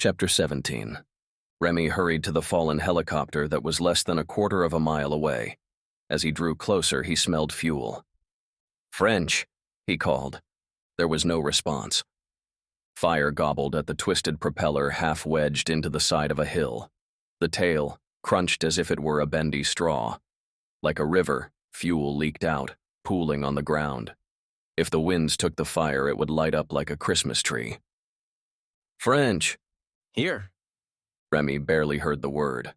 Chapter 17. Remy hurried to the fallen helicopter that was less than a quarter of a mile away. As he drew closer, he smelled fuel. "French," he called. There was no response. Fire gobbled at the twisted propeller half wedged into the side of a hill. The tail crunched as if it were a bendy straw. Like a river, fuel leaked out, pooling on the ground. If the winds took the fire, it would light up like a Christmas tree. "French!" "Here." Remy barely heard the word.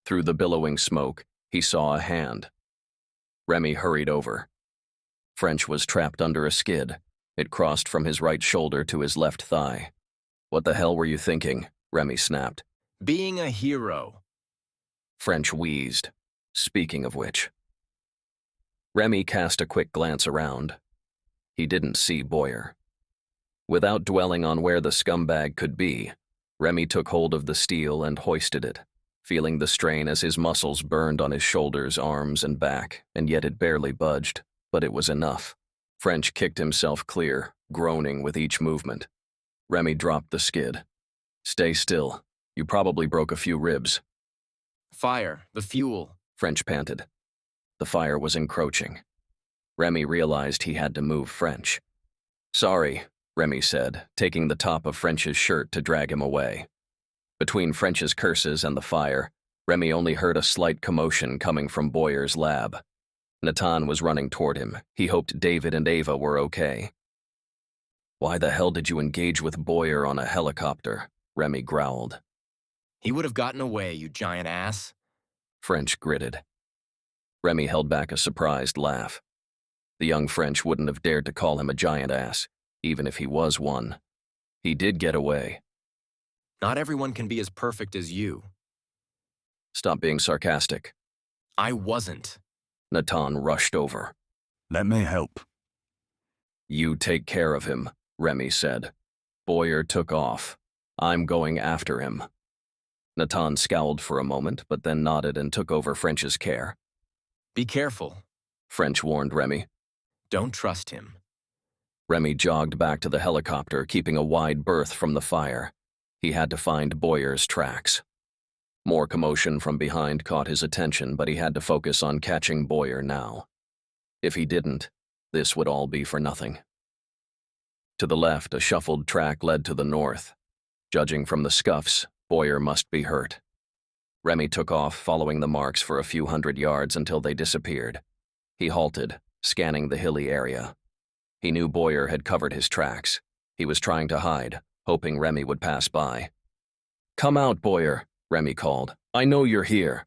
Through the billowing smoke, he saw a hand. Remy hurried over. French was trapped under a skid. It crossed from his right shoulder to his left thigh. "What the hell were you thinking?" Remy snapped. "Being a hero." French wheezed. Speaking of which. Remy cast a quick glance around. He didn't see Boyer. Without dwelling on where the scumbag could be, Remy took hold of the steel and hoisted it, feeling the strain as his muscles burned on his shoulders, arms, and back, and yet it barely budged, but it was enough. French kicked himself clear, groaning with each movement. Remy dropped the skid. "Stay still. You probably broke a few ribs." "Fire, the fuel." French panted. The fire was encroaching. Remy realized he had to move French. "Sorry," Remy said, taking the top of French's shirt to drag him away. Between French's curses and the fire, Remy only heard a slight commotion coming from Boyer's lab. Natan was running toward him. He hoped David and Ava were okay. "Why the hell did you engage with Boyer on a helicopter?" Remy growled. "He would have gotten away, you giant ass." French gritted. Remy held back a surprised laugh. The young French wouldn't have dared to call him a giant ass, even if he was one. He did get away. "Not everyone can be as perfect as you." "Stop being sarcastic." "I wasn't." Natan rushed over. "Let me help." "You take care of him," Remy said. Boyer took off. "I'm going after him." Natan scowled for a moment, but then nodded and took over French's care. "Be careful." French warned Remy. "Don't trust him." Remy jogged back to the helicopter, keeping a wide berth from the fire. He had to find Boyer's tracks. More commotion from behind caught his attention, but he had to focus on catching Boyer now. If he didn't, this would all be for nothing. To the left, a shuffled track led to the north. Judging from the scuffs, Boyer must be hurt. Remy took off, following the marks for a few hundred yards until they disappeared. He halted, scanning the hilly area. He knew Boyer had covered his tracks. He was trying to hide, hoping Remy would pass by. "Come out, Boyer," Remy called. "I know you're here."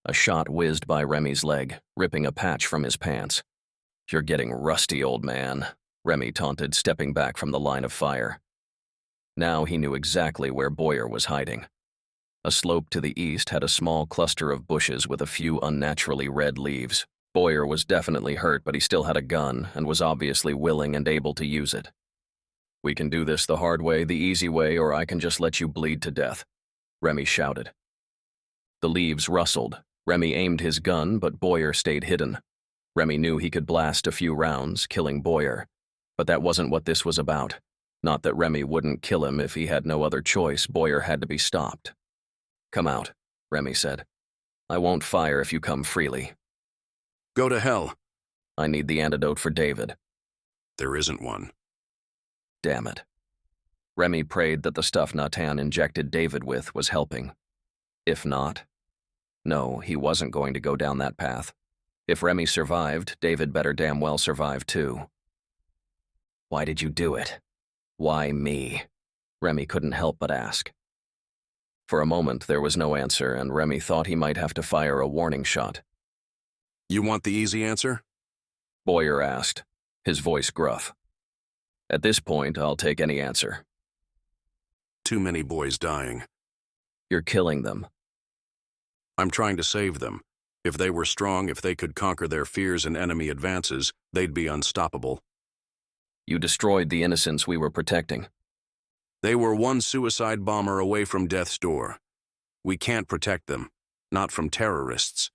A shot whizzed by Remy's leg, ripping a patch from his pants. "You're getting rusty, old man," Remy taunted, stepping back from the line of fire. Now he knew exactly where Boyer was hiding. A slope to the east had a small cluster of bushes with a few unnaturally red leaves. Boyer was definitely hurt, but he still had a gun and was obviously willing and able to use it. "We can do this the hard way, the easy way, or I can just let you bleed to death," Remy shouted. The leaves rustled. Remy aimed his gun, but Boyer stayed hidden. Remy knew he could blast a few rounds, killing Boyer. But that wasn't what this was about. Not that Remy wouldn't kill him if he had no other choice. Boyer had to be stopped. "Come out," Remy said. "I won't fire if you come freely." "Go to hell." "I need the antidote for David." "There isn't one." Damn it. Remy prayed that the stuff Natan injected David with was helping. If not, no, he wasn't going to go down that path. If Remy survived, David better damn well survive too. "Why did you do it? Why me?" Remy couldn't help but ask. For a moment, there was no answer, and Remy thought he might have to fire a warning shot. "You want the easy answer?" Boyer asked, his voice gruff. "At this point, I'll take any answer." "Too many boys dying." "You're killing them." "I'm trying to save them. If they were strong, if they could conquer their fears and enemy advances, they'd be unstoppable." "You destroyed the innocents we were protecting." "They were one suicide bomber away from death's door. We can't protect them, not from terrorists."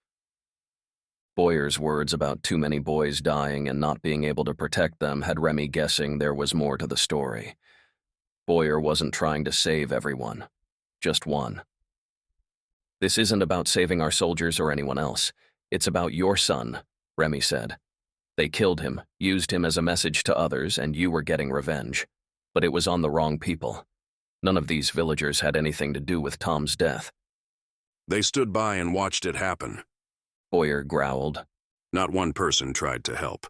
Boyer's words about too many boys dying and not being able to protect them had Remy guessing there was more to the story. Boyer wasn't trying to save everyone, just one. This isn't about saving our soldiers or anyone else. It's about your son, Remy said. They killed him, used him as a message to others, and you were getting revenge. But it was on the wrong people. None of these villagers had anything to do with Tom's death. They stood by and watched it happen. Boyer growled. Not one person tried to help.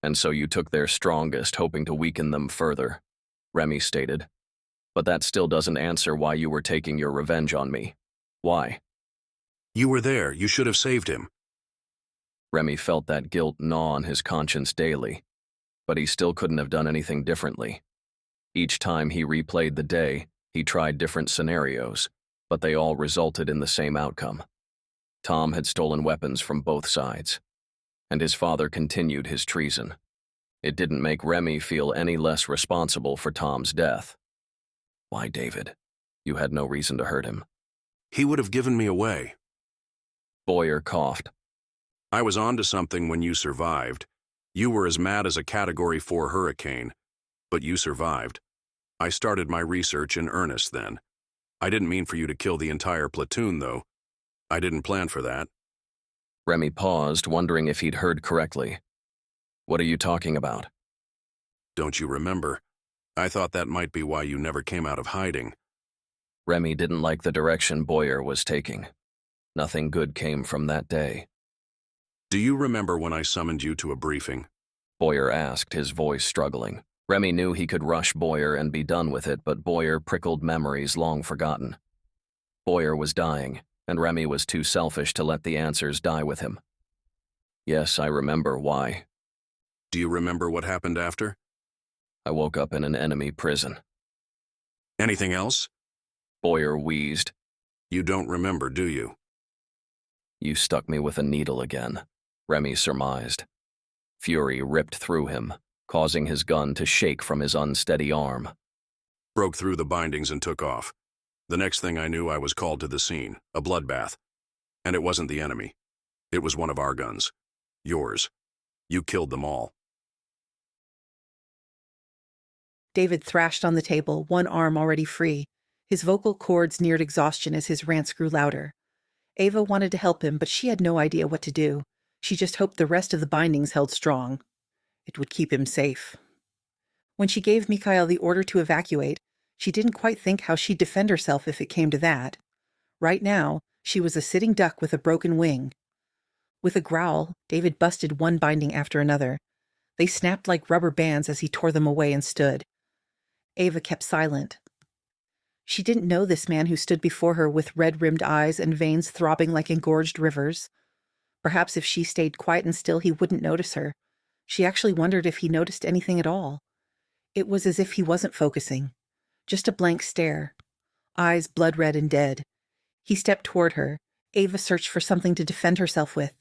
And so you took their strongest, hoping to weaken them further, Remy stated. But that still doesn't answer why you were taking your revenge on me. Why? You were there. You should have saved him. Remy felt that guilt gnaw on his conscience daily, but he still couldn't have done anything differently. Each time he replayed the day, he tried different scenarios, but they all resulted in the same outcome. Tom had stolen weapons from both sides, and his father continued his treason. It didn't make Remy feel any less responsible for Tom's death. Why, David? You had no reason to hurt him. He would have given me away. Boyer coughed. I was onto something when you survived. You were as mad as a Category 4 hurricane, but you survived. I started my research in earnest then. I didn't mean for you to kill the entire platoon, though. I didn't plan for that. Remy paused, wondering if he'd heard correctly. What are you talking about? Don't you remember? I thought that might be why you never came out of hiding. Remy didn't like the direction Boyer was taking. Nothing good came from that day. Do you remember when I summoned you to a briefing? Boyer asked, his voice struggling. Remy knew he could rush Boyer and be done with it, but Boyer prickled memories long forgotten. Boyer was dying, and Remy was too selfish to let the answers die with him. Yes, I remember why. Do you remember what happened after? I woke up in an enemy prison. Anything else? Boyer wheezed. You don't remember, do you? You stuck me with a needle again, Remy surmised. Fury ripped through him, causing his gun to shake from his unsteady arm. Broke through the bindings and took off. The next thing I knew, I was called to the scene, a bloodbath. And it wasn't the enemy. It was one of our guns. Yours. You killed them all. David thrashed on the table, one arm already free. His vocal cords neared exhaustion as his rants grew louder. Ava wanted to help him, but she had no idea what to do. She just hoped the rest of the bindings held strong. It would keep him safe. When she gave Mikhail the order to evacuate, she didn't quite think how she'd defend herself if it came to that. Right now, she was a sitting duck with a broken wing. With a growl, David busted one binding after another. They snapped like rubber bands as he tore them away and stood. Ava kept silent. She didn't know this man who stood before her with red-rimmed eyes and veins throbbing like engorged rivers. Perhaps if she stayed quiet and still, he wouldn't notice her. She actually wondered if he noticed anything at all. It was as if he wasn't focusing. Just a blank stare. Eyes blood-red and dead. He stepped toward her. Ava searched for something to defend herself with.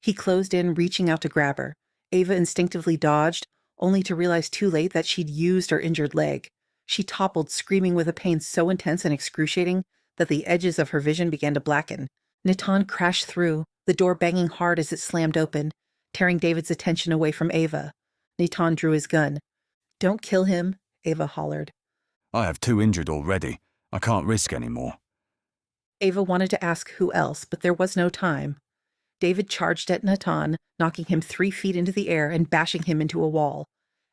He closed in, reaching out to grab her. Ava instinctively dodged, only to realize too late that she'd used her injured leg. She toppled, screaming with a pain so intense and excruciating that the edges of her vision began to blacken. Natan crashed through, the door banging hard as it slammed open, tearing David's attention away from Ava. Natan drew his gun. "Don't kill him," Ava hollered. I have 2 injured already. I can't risk any more. Ava wanted to ask who else, but there was no time. David charged at Natan, knocking him 3 feet into the air and bashing him into a wall.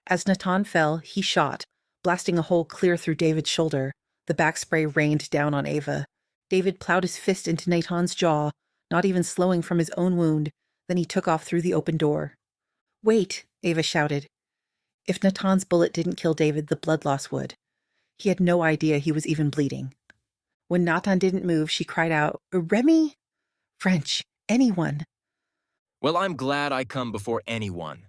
As Natan fell, he shot, blasting a hole clear through David's shoulder. The back spray rained down on Ava. David plowed his fist into Natan's jaw, not even slowing from his own wound. Then he took off through the open door. "Wait," Ava shouted. If Natan's bullet didn't kill David, the blood loss would. He had no idea he was even bleeding. When Natan didn't move, she cried out, "Remy?" "French. Anyone." Well, I'm glad I come before anyone.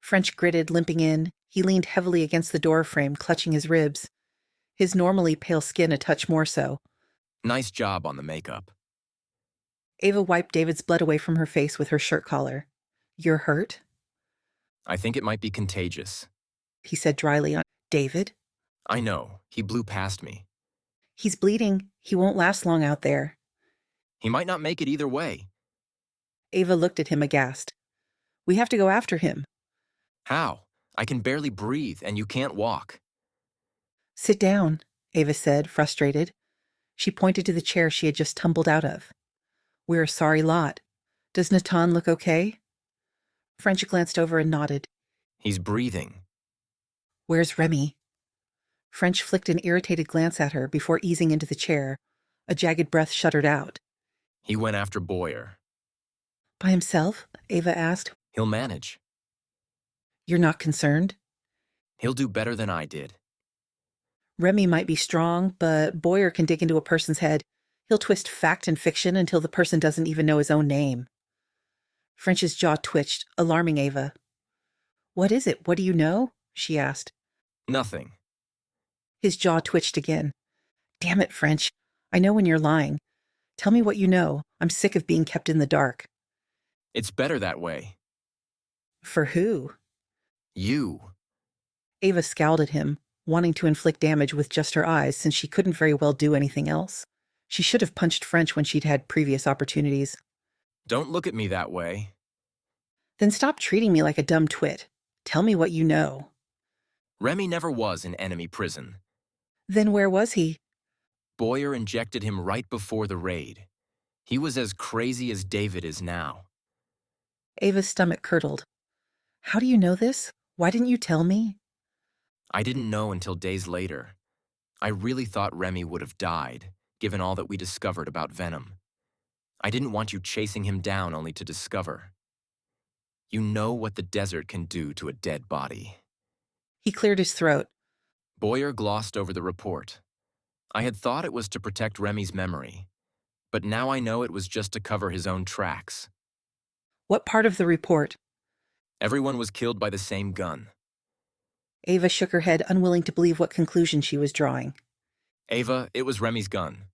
French gritted, limping in. He leaned heavily against the door frame, clutching his ribs. His normally pale skin a touch more so. Nice job on the makeup. Ava wiped David's blood away from her face with her shirt collar. "You're hurt?" I think it might be contagious. He said dryly. "David?" I know. He blew past me. "He's bleeding. He won't last long out there." He might not make it either way. Ava looked at him aghast. "We have to go after him." How? I can barely breathe, and you can't walk. Sit down, Ava said, frustrated. She pointed to the chair she had just tumbled out of. We're a sorry lot. Does Natan look okay? French glanced over and nodded. He's breathing. Where's Remy? French flicked an irritated glance at her before easing into the chair. A jagged breath shuddered out. He went after Boyer. By himself? Ava asked. He'll manage. You're not concerned? He'll do better than I did. Remy might be strong, but Boyer can dig into a person's head. He'll twist fact and fiction until the person doesn't even know his own name. French's jaw twitched, alarming Ava. What is it? What do you know? She asked. Nothing. His jaw twitched again. Damn it, French. I know when you're lying. Tell me what you know. I'm sick of being kept in the dark. It's better that way. For who? You. Ava scowled at him, wanting to inflict damage with just her eyes since she couldn't very well do anything else. She should have punched French when she'd had previous opportunities. Don't look at me that way. Then stop treating me like a dumb twit. Tell me what you know. Remy never was in enemy prison. Then where was he? Boyer injected him right before the raid. He was as crazy as David is now. Ava's stomach curdled. How do you know this? Why didn't you tell me? I didn't know until days later. I really thought Remy would have died, given all that we discovered about Venom. I didn't want you chasing him down only to discover. You know what the desert can do to a dead body. He cleared his throat. Boyer glossed over the report. I had thought it was to protect Remy's memory, but now I know it was just to cover his own tracks. What part of the report? Everyone was killed by the same gun. Ava shook her head, unwilling to believe what conclusion she was drawing. Ava, it was Remy's gun.